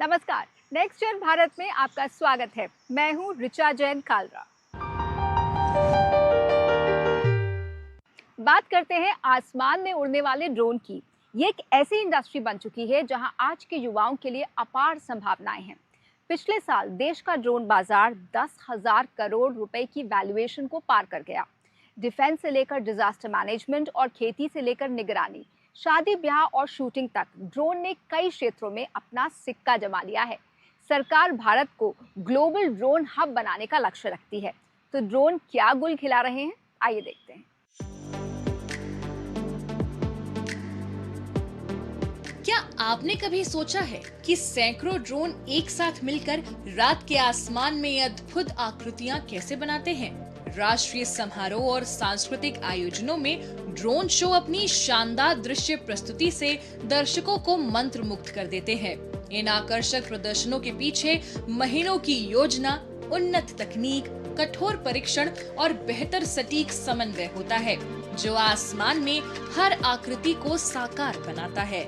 नमस्कार। Next year Bharat में आपका स्वागत है। मैं हूं ऋचा जैन कालरा। बात करते हैं आसमान में उड़ने वाले ड्रोन की। ये एक ऐसी इंडस्ट्री बन चुकी है जहां आज के युवाओं के लिए अपार संभावनाएं हैं। पिछले साल देश का ड्रोन बाजार 10,000 करोड़ रुपए की वैल्यूएशन को पार कर गया। डिफेंस से लेकर डिजास्टर मैनेजमेंट और खेती से लेकर निगरानी, शादी ब्याह और शूटिंग तक ड्रोन ने कई क्षेत्रों में अपना सिक्का जमा लिया है। सरकार भारत को ग्लोबल ड्रोन हब बनाने का लक्ष्य रखती है। तो ड्रोन क्या गुल खिला रहे हैं, आइए देखते हैं। क्या आपने कभी सोचा है कि सैकड़ों ड्रोन एक साथ मिलकर रात के आसमान में ये अद्भुत आकृतियां कैसे बनाते हैं? राष्ट्रीय समारोह और सांस्कृतिक आयोजनों में ड्रोन शो अपनी शानदार दृश्य प्रस्तुति से दर्शकों को मंत्रमुग्ध कर देते हैं। इन आकर्षक प्रदर्शनों के पीछे महीनों की योजना, उन्नत तकनीक, कठोर परीक्षण और बेहतर सटीक समन्वय होता है, जो आसमान में हर आकृति को साकार बनाता है।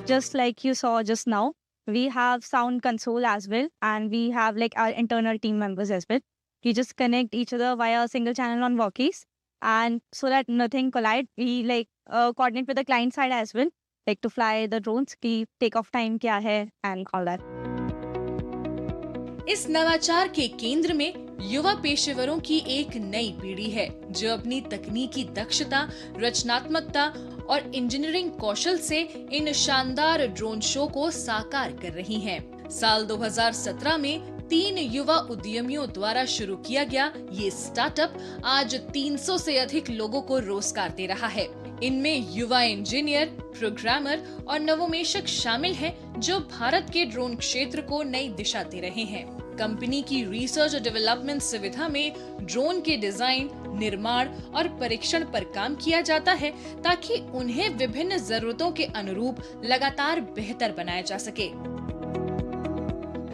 Just like you saw just now, we have sound console as well, and we have like our internal team members as well. We just connect each other via a single channel on walkies, and so that nothing collide, we coordinate with the client side as well, like to fly the drones, ki takeoff time kya hai and all that. इस नवाचार के केंद्र में युवा पेशेवरों की एक नई पीढ़ी है, जो अपनी तकनीकी दक्षता, रचनात्मकता और इंजीनियरिंग कौशल से इन शानदार ड्रोन शो को साकार कर रही हैं। साल 2017 में 3 युवा उद्यमियों द्वारा शुरू किया गया ये स्टार्टअप आज 300 से अधिक लोगों को रोजगार दे रहा है। इनमें युवा इंजीनियर, प्रोग्रामर और नवोन्मेषक शामिल हैं, जो भारत के ड्रोन क्षेत्र को नई दिशा दे रहे हैं। कंपनी की रिसर्च और डेवलपमेंट सुविधा में ड्रोन के डिजाइन, निर्माण और परीक्षण पर काम किया जाता है, ताकि उन्हें विभिन्न जरूरतों के अनुरूप लगातार बेहतर बनाया जा सके।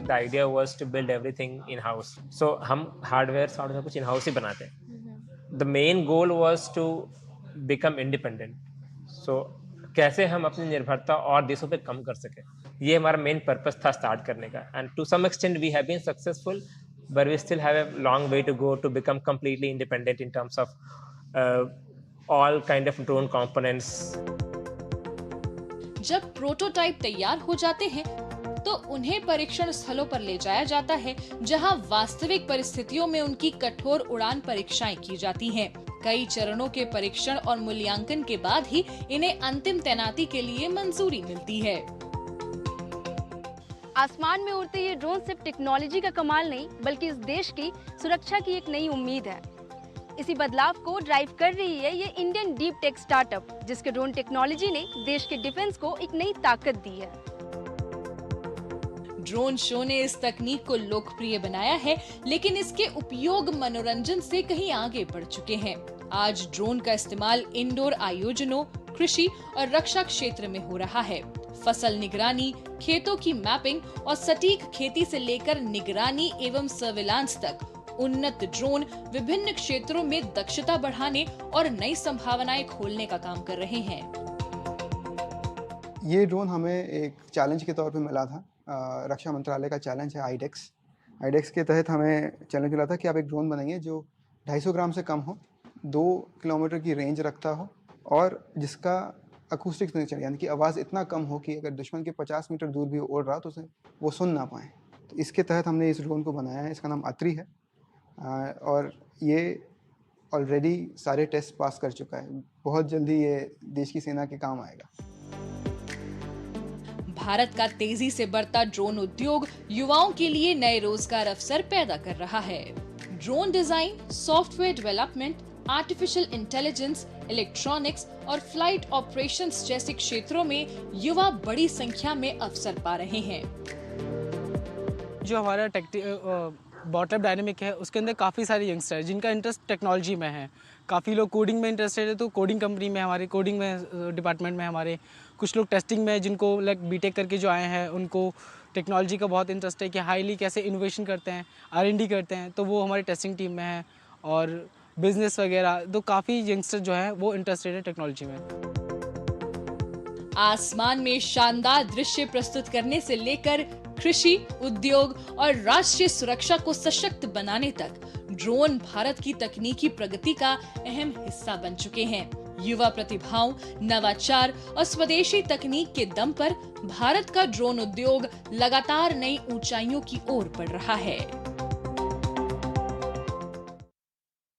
The idea was to build everything in house. So हम हार्डवेयर सॉफ्टवेयर कुछ इन हाउस ही बनाते हैं। The main goal was to become independent. So कैसे हम अपनी निर्भरता और देशों पे कम कर सके, ये हमारा मेन पर्पस था स्टार्ट करने का। And to some extent we have been successful, but we still have a long way to go to become completely independent in terms of all kind of drone components. जब prototype तैयार हो जाते हैं तो उन्हें परीक्षण स्थलों पर ले जाया जाता है, जहां वास्तविक परिस्थितियों में उनकी कठोर उड़ान परीक्षाएं की जाती हैं। कई चरणों के परीक्षण और मूल्यांकन के बाद ही इन्हें अंतिम तैनाती के लिए मंजूरी मिलती है। आसमान में उड़ते ये ड्रोन सिर्फ टेक्नोलॉजी का कमाल नहीं, बल्कि इस देश की सुरक्षा की एक नई उम्मीद है। इसी बदलाव को ड्राइव कर रही है ये इंडियन डीप टेक स्टार्टअप, जिसके ड्रोन टेक्नोलॉजी ने देश के डिफेंस को एक नई ताकत दी है। ड्रोन शो ने इस तकनीक को लोकप्रिय बनाया है, लेकिन इसके उपयोग मनोरंजन से कहीं आगे बढ़ चुके हैं। आज ड्रोन का इस्तेमाल इंडोर आयोजनों, कृषि और रक्षा क्षेत्र में हो रहा है। फसल निगरानी, खेतों की मैपिंग और सटीक खेती से लेकर निगरानी एवं सर्विलांस तक उन्नत ड्रोन विभिन्न क्षेत्रों में दक्षता बढ़ाने और नई संभावनाएं खोलने का काम कर रहे हैं। ये ड्रोन हमें एक चैलेंज के तौर पे मिला था। रक्षा मंत्रालय का चैलेंज है आईडेक्स के तहत हमें चैलेंज मिला था कि आप एक ड्रोन बनाइए जो 250 ग्राम से कम हो, 2 किलोमीटर की रेंज रखता हो और जिसका अकूस्टिक्स नहीं चले, यानी कि आवाज़ इतना कम हो कि अगर दुश्मन के 50 मीटर दूर भी उड़ रहा तो उसे वो सुन ना पाए। तो इसके तहत हमने इस ड्रोन को बनाया है। इसका नाम अत्री है और ये ऑलरेडी सारे टेस्ट पास कर चुका है। बहुत जल्दी ये देश की सेना के काम आएगा। भारत का तेजी से बढ़ता ड्रोन उद्योग युवाओं के लिए नए रोजगार अवसर पैदा कर रहा है। Drone design, software development, artificial intelligence, electronics और फ्लाइट ऑपरेशंस जैसे क्षेत्रों में युवा बड़ी संख्या में अवसर पा रहे हैं। जो हमारा बॉटअप डायनेमिक है, उसके अंदर काफ़ी सारे यंगस्टर जिनका इंटरेस्ट टेक्नोलॉजी में है। काफ़ी लोग कोडिंग में इंटरेस्टेड है, तो कोडिंग कंपनी में हमारे कोडिंग में डिपार्टमेंट में हमारे कुछ लोग टेस्टिंग में, जिनको लाइक बीटेक करके जो आए हैं, उनको टेक्नोलॉजी का बहुत इंटरेस्ट है कि हाईली कैसे इनोवेशन करते हैं, R&D करते हैं, तो वो हमारी टेस्टिंग टीम में है। और बिजनेस वगैरह, तो काफ़ी यंगस्टर जो है वो इंटरेस्टेड है टेक्नोलॉजी में। आसमान में शानदार दृश्य प्रस्तुत करने से लेकर कृषि, उद्योग और राष्ट्रीय सुरक्षा को सशक्त बनाने तक ड्रोन भारत की तकनीकी प्रगति का अहम हिस्सा बन चुके हैं। युवा प्रतिभाओं, नवाचार और स्वदेशी तकनीक के दम पर भारत का ड्रोन उद्योग लगातार नई ऊंचाइयों की ओर बढ़ रहा है।